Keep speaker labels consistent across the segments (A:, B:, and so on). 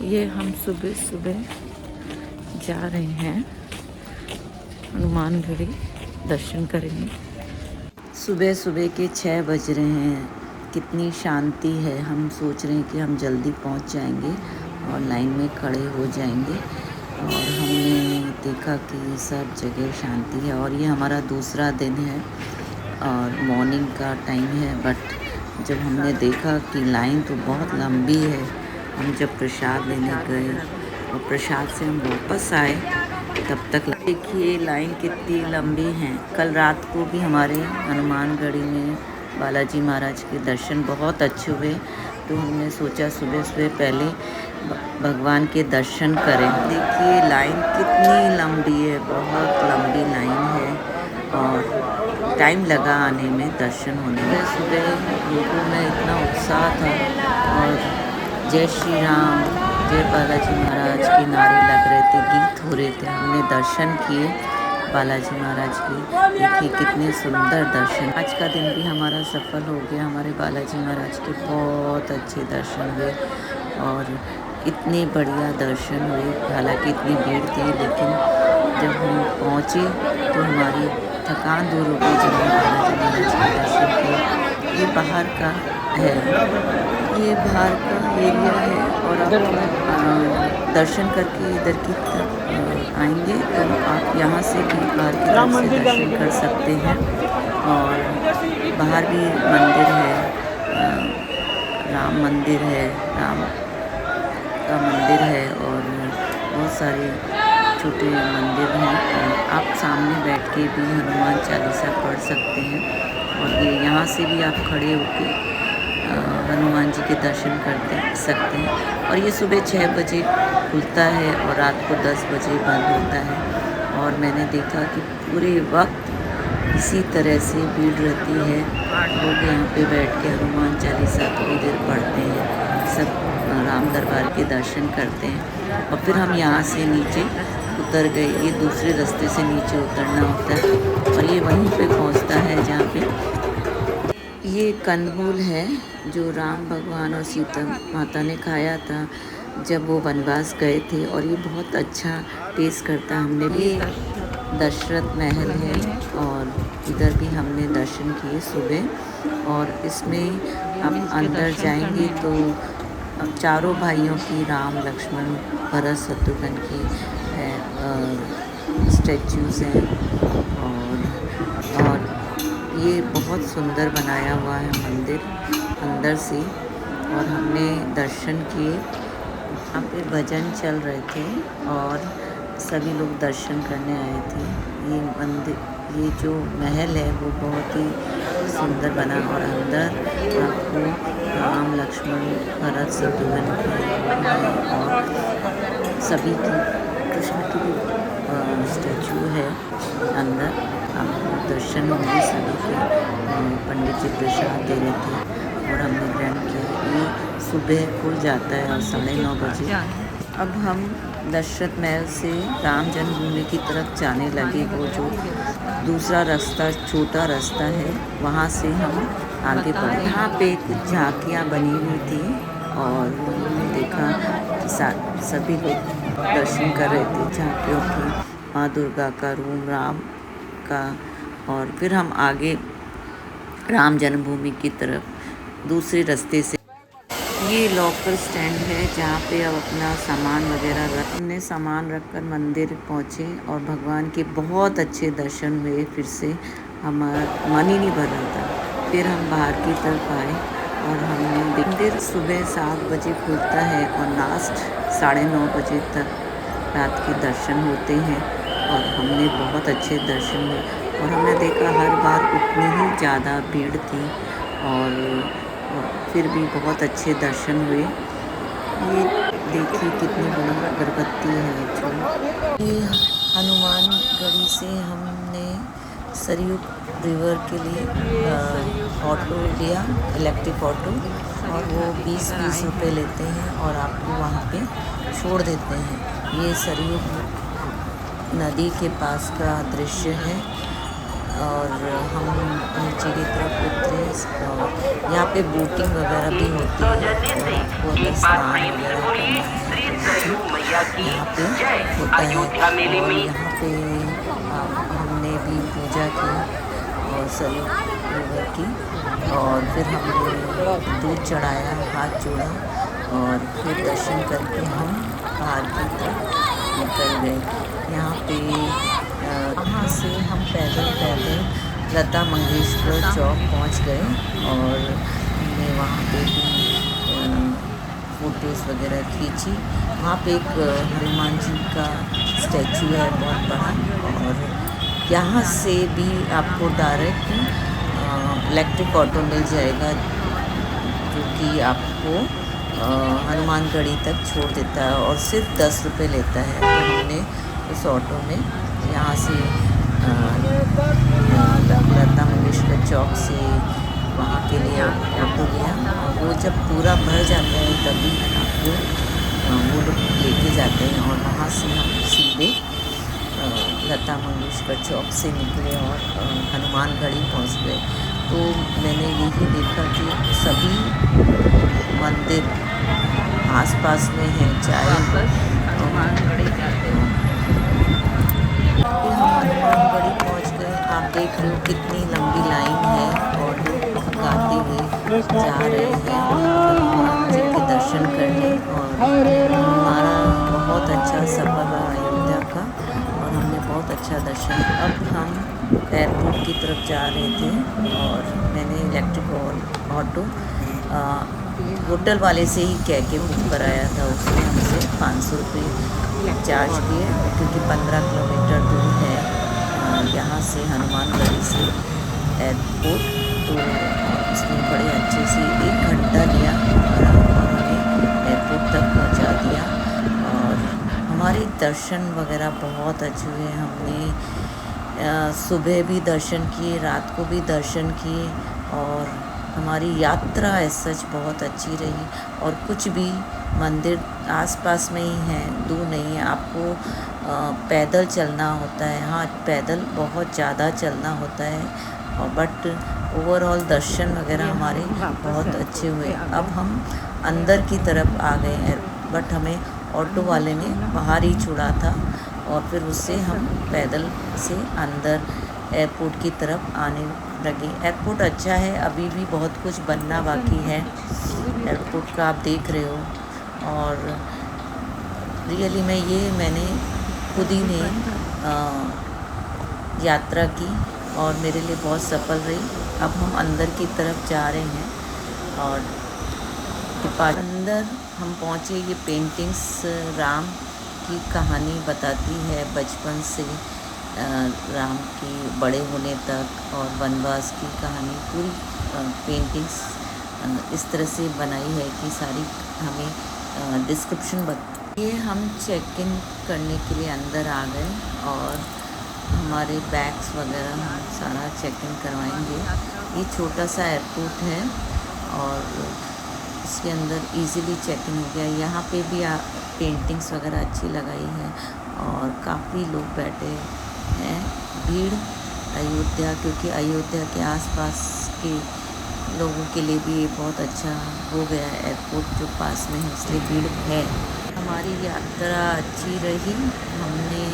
A: ये हम सुबह सुबह जा रहे हैं हनुमानगढ़ी दर्शन करेंगे। सुबह सुबह के 6 बज रहे हैं। कितनी शांति है। हम सोच रहे हैं कि हम जल्दी पहुंच जाएंगे और लाइन में खड़े हो जाएंगे। और हमने देखा कि सब जगह शांति है। और ये हमारा दूसरा दिन है और मॉर्निंग का टाइम है। बट जब हमने देखा कि लाइन तो बहुत लंबी है, हम जब प्रसाद लेने गए और प्रसाद से हम वापस आए तब तक देखिए लाइन कितनी लंबी है। कल रात को भी हमारे हनुमानगढ़ी में बालाजी महाराज के दर्शन बहुत अच्छे हुए, तो हमने सोचा सुबह सुबह पहले भगवान के दर्शन करें। देखिए लाइन कितनी लंबी है, बहुत लंबी लाइन है और टाइम लगा आने में, दर्शन होने में। सुबह लोगों में इतना उत्साह था और जय श्री राम, जय बालाजी महाराज के नारे लग रहे थे, गीत हो रहे थे। हमने दर्शन किए बालाजी महाराज के। देखिए कितने सुंदर दर्शन। आज का दिन भी हमारा सफल हो गया। हमारे बालाजी महाराज के बहुत अच्छे दर्शन हुए और इतने बढ़िया दर्शन हुए। हालांकि इतनी भीड़ थी, लेकिन जब हम पहुँचे तो हमारी थकान दूर हो गई जब हम बालाजी महाराज के दर्शन किए। ये बाहर का है, ये बाहर का एरिया है और आप दर्शन करके इधर की तरफ आएंगे तो आप यहाँ से भी बाहर की तरफ से दर्शन कर सकते हैं। और बाहर भी मंदिर है, राम मंदिर है, राम का मंदिर है और बहुत सारे छोटे मंदिर हैं। और आप सामने बैठ के भी हनुमान चालीसा पढ़ सकते हैं। और ये यहाँ से भी आप खड़े होकर हनुमान जी के दर्शन करते सकते हैं। और ये सुबह 6 बजे खुलता है और रात को 10 बजे बंद होता है। और मैंने देखा कि पूरे वक्त इसी तरह से भीड़ रहती है। लोग यहाँ पे बैठ के हनुमान चालीसा थोड़ी देर पढ़ते हैं, सब राम दरबार के दर्शन करते हैं। और फिर हम यहाँ से नीचे उतर गए। ये दूसरे रास्ते से नीचे उतरना होता है और ये वहीं पे पहुँचता है जहाँ पे ये कंदमूल है जो राम भगवान और सीता माता ने खाया था जब वो वनवास गए थे। और ये बहुत अच्छा टेस्ट करता। हमने भी दशरथ महल है और इधर भी हमने दर्शन किए सुबह। और इसमें आप अंदर जाएंगे तो चारों भाइयों की, राम लक्ष्मण भरत शत्रुघ्न की स्टैचूज़ हैं। और ये बहुत सुंदर बनाया हुआ है मंदिर अंदर से। और हमने दर्शन किए। यहाँ पे भजन चल रहे थे और सभी लोग दर्शन करने आए थे। ये मंदिर, ये जो महल है वो बहुत ही सुंदर बना। और अंदर आपको राम लक्ष्मण भरत शत्रुघ्न की और सभी की, कृष्ण की भी स्टैचू है अंदर। आपको दर्शन होंगे सभी के। पंडित जी प्रसाद दे रहे थे और हमने ग्रहण किया। ये सुबह खुल जाता है और 9:30 बजे। अब हम दशरथ महल से राम जन्मभूमि की तरफ जाने लगे। वो जो दूसरा रास्ता, छोटा रास्ता है, वहाँ से हम आगे बढ़े। यहाँ पे कुछ झांकियाँ बनी हुई थी और हमने देखा कि सभी लोग दर्शन कर रहे थे झांकियों की, माँ दुर्गा का रूप, राम का। और फिर हम आगे राम जन्मभूमि की तरफ दूसरे रास्ते से। ये लोकल स्टैंड है जहाँ पे अब अपना सामान वगैरह हमने सामान रखकर मंदिर पहुँचे और भगवान के बहुत अच्छे दर्शन हुए। फिर से हमारा मन ही नहीं भर रहा था। फिर हम बाहर की तरफ आए और हमने मंदिर सुबह 7 बजे खुलता है और लास्ट 9:30 बजे तक रात के दर्शन होते हैं। और हमने बहुत अच्छे दर्शन हुए और हमने देखा हर बार उतनी ही ज़्यादा भीड़ थी और फिर भी बहुत अच्छे दर्शन हुए। ये देखिए कितनी बड़ी अगरबत्ती है जो। ये हनुमानगढ़ी से हमने सरयू रिवर के लिए ऑटो लिया, इलेक्ट्रिक ऑटो। और वो 20-20 रुपये लेते हैं और आपको वहाँ पे छोड़ देते हैं। ये सरयू नदी के पास का दृश्य है। और हम नीचे की तरफ उतरे और यहाँ पे बोटिंग वगैरह भी होती है। और आपको अगर स्नान वगैरह करना है पे होता है। और यहाँ पे हमने भी पूजा की और सरयू रिवर की, और फिर हमने दूध चढ़ाया, हाथ जोड़ा, और फिर दर्शन करके हम बाहर की तरफ निकल गए। यहाँ पे वहाँ से हम पैदल लता मंगेशकर चौक पहुँच गए, और हमने वहाँ पे भी फ़ोटोज़ वगैरह खींची। वहाँ पे एक हनुमान जी का स्टैचू है बहुत बड़ा, और यहाँ से भी आपको डायरेक्ट इलेक्ट्रिक ऑटो मिल जाएगा, जो कि आपको हनुमानगढ़ी तक छोड़ देता है और सिर्फ 10 रुपये लेता है। तो हमने उस ऑटो में यहाँ से लता मंगेशकर चौक से वहाँ के लिए ऑटो लिया। वो जब पूरा भर जाता है तभी आपको वो लोग लेके जाते हैं, और वहाँ से हम सीधे लता मंगेशकर चौक से निकले और हनुमानगढ़ी पहुँच गए। तो मैंने यही देखा कि सभी मंदिर आसपास में हैं, चाहे हनुमानगढ़ी जाते हैं। हम हनुमानगढ़ी पहुँच गए। आप देख रहे हो कितनी लंबी लाइन है, और लोग गाते हुए जा रहे हैं भगवान जी के दर्शन करने। और हमारा बहुत अच्छा सफ़र रहा अयोध्या का, और हमने बहुत अच्छा दर्शन। अब हम एयरपोर्ट की तरफ जा रहे थे, और मैंने इलेक्ट्रिक ऑटो होटल वाले से ही कह के बुक कराया था। उसने हमसे 500 रुपये चार्ज किए, क्योंकि 15 किलोमीटर दूर है यहाँ से हनुमानगढ़ी से एयरपोर्ट। तो उसने बड़े अच्छे से 1 घंटा लिया और हमें एयरपोर्ट तक पहुँचा दिया। और हमारे दर्शन वगैरह बहुत अच्छे हुए। हमने सुबह भी दर्शन किए, रात को भी दर्शन किए, और हमारी यात्रा सच बहुत अच्छी रही। और कुछ भी मंदिर आसपास में ही हैं, दूर नहीं है। आपको पैदल चलना होता है। हाँ, पैदल बहुत ज़्यादा चलना होता है, और बट ओवरऑल दर्शन वगैरह हमारे बहुत अच्छे हुए। अब हम अंदर की तरफ आ गए हैं, बट हमें ऑटो वाले ने बाहर ही छोड़ा था, और फिर उससे हम पैदल से अंदर एयरपोर्ट की तरफ आने लगे। एयरपोर्ट अच्छा है, अभी भी बहुत कुछ बनना बाकी है एयरपोर्ट का, आप देख रहे हो। और रियली मैंने खुद ही ने यात्रा की, और मेरे लिए बहुत सफल रही। अब हम अंदर की तरफ जा रहे हैं, और अंदर हम पहुँचे। ये पेंटिंग्स राम की कहानी बताती है, बचपन से राम की बड़े होने तक, और वनवास की कहानी। पूरी पेंटिंग्स इस तरह से बनाई है कि सारी हमें डिस्क्रिप्शन ये हम चेक इन करने के लिए अंदर आ गए, और हमारे बैग्स वगैरह हम सारा चेक इन करवाएंगे। ये छोटा सा एयरपोर्ट है, और इसके अंदर इजीली चेक इन हो गया। यहाँ पे भी पेंटिंग्स वगैरह अच्छी लगाई है, और काफ़ी लोग बैठे हैं। भीड़ अयोध्या, क्योंकि अयोध्या के आसपास के लोगों के लिए भी ये बहुत अच्छा हो गया है एयरपोर्ट जो पास में है, इसलिए भीड़ है। हमारी यात्रा अच्छी रही, हमने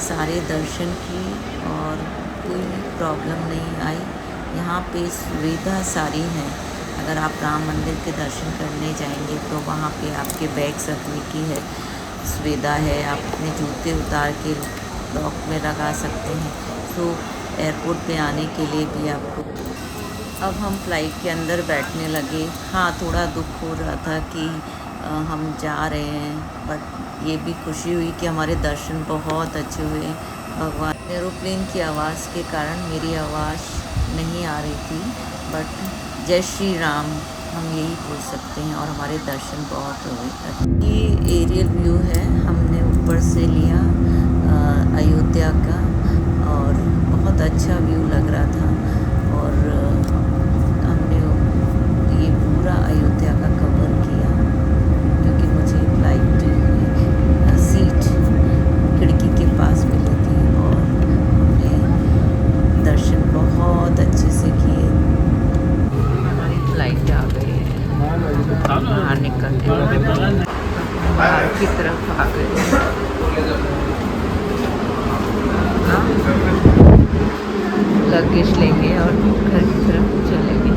A: सारे दर्शन किए और कोई प्रॉब्लम नहीं आई। यहाँ पे सुविधा सारी हैं। अगर आप राम मंदिर के दर्शन करने जाएंगे तो वहाँ पे आपके बैग्स रखने की है सुविधा है, आप अपने जूते उतार के लॉक में लगा सकते हैं। तो एयरपोर्ट पे आने के लिए भी आपको। अब हम फ़्लाइट के अंदर बैठने लगे। हाँ, थोड़ा दुख हो रहा था कि हम जा रहे हैं, बट ये भी खुशी हुई कि हमारे दर्शन बहुत अच्छे हुए। भगवान एरोप्लेन की आवाज़ के कारण मेरी आवाज़ नहीं आ रही थी, बट जय श्री राम हम यही बोल सकते हैं, और हमारे दर्शन बहुत हुए। ये एरियल व्यू है, हमने ऊपर से लिया अयोध्या का, और बहुत अच्छा व्यू लग रहा था। और हमने ये पूरा अयोध्या का कवर किया, क्योंकि मुझे फ्लाइट सीट खिड़की के पास मिली थी, और हमने दर्शन बहुत अच्छे से किए। हमारी फ्लाइट आ गई है, बाहर निकलने बाहर की तरफ आ गए। हाँ, लगेज लेंगे और घर की तरफ चलेंगे।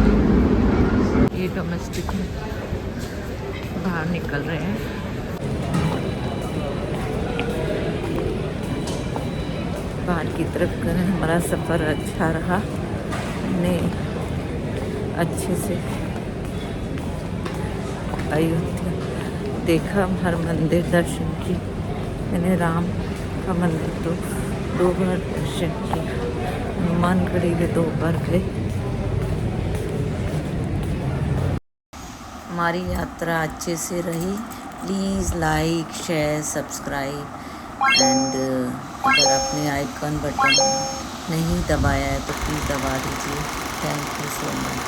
A: ये डोमेस्टिक में बाहर निकल रहे हैं। बाहर की तरफ करें। हमारा सफ़र अच्छा रहा, हमने अच्छे से अयोध्या देखा, हर मंदिर दर्शन की। मैंने राम का मंदिर तो 2 बार दर्शन किया, हनुमानगढ़ी में 2 बार गए। हमारी यात्रा अच्छे से रही। Please like, share, subscribe and अगर आपने आइकन बटन नहीं दबाया है तो प्लीज़ दबा दीजिए। Thank you so much.